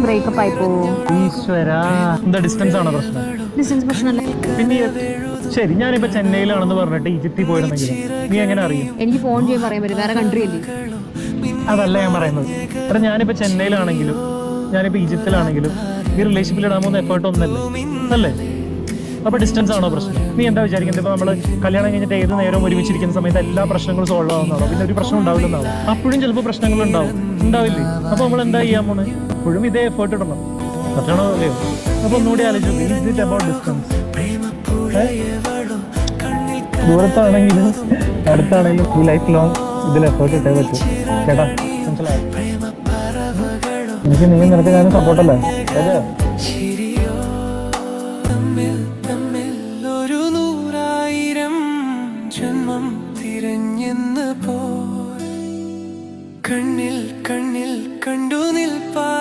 Breakup ആയി പോവും. ഈശ്വരാ, എന്താ ഡിസ്റ്റൻസ് ആണോ പ്രശ്നം? ഡിസ്റ്റൻസ് പ്രശ്നമല്ല. പിന്നെ ശരി, ഞാനിപ്പോ ചെന്നൈയിലാണെന്ന് പറഞ്ഞിട്ട് ഈജിപ്തിൽ പോയിരുന്നെങ്കിൽ നീ എങ്ങനെ അറിയും? എനിക്ക് ഫോൺ ചെയ്യാൻ പറയാൻ പറ്റും, വേറെ കൺട്രി അല്ലേ. അതല്ല ഞാൻ പറയുന്നത്. എടാ, ഞാനിപ്പോ ചെന്നൈയിലാണെങ്കിലും ഞാനിപ്പോ ഈജിപ്തിലാണെങ്കിലും ഈ റിലേഷൻഷിപ്പിൽ ഇടാൻ പോകുന്ന എഫേർട്ട് ഒന്നല്ലേ അല്ലേ? അപ്പൊ ഡിസ്റ്റൻസ് ആണോ പ്രശ്നം? നീ എന്താ വിചാരിക്കുന്നത്? ഇപ്പൊ നമ്മള് കല്യാണം കഴിഞ്ഞിട്ട് ഏത് നേരവും ഒരുമിച്ചിരിക്കുന്ന സമയത്ത് എല്ലാ പ്രശ്നങ്ങളും സോൾവ് ആവുന്നതാണോ? പിന്നെ ഒരു പ്രശ്നം ഉണ്ടാവില്ലെന്നാവും. അപ്പോഴും ചിലപ്പോൾ പ്രശ്നങ്ങൾ ഉണ്ടാവില്ലേ? അപ്പൊ നമ്മൾ എന്താ ചെയ്യാൻ പോണ്? അപ്പോഴും ഇതേ എഫേർട്ട് ഇടണം. പറ്റണോ അല്ലയോ? അപ്പൊ ഒന്നുകൂടി ആലോചിച്ചു, അബൌട്ട് ഡിസ്റ്റൻസ്. ദൂരത്താണെങ്കിലും അടുത്താണെങ്കിലും ഈ ലൈഫ് ലോങ് ഇതിൽ എഫേർട്ട് ഇട്ടേ പറ്റും. കേട്ടാ, മനസ്സിലായോ? എനിക്ക് നീ നിനക്ക് ഞാൻ സപ്പോർട്ടല്ലേ? അതെ. ഒരു 100,000 ജന്മം തിരഞ്ഞെന്ന് പോയി കണ്ണിൽ കണ്ണിൽ കണ്ടു നിൽപ്പായി.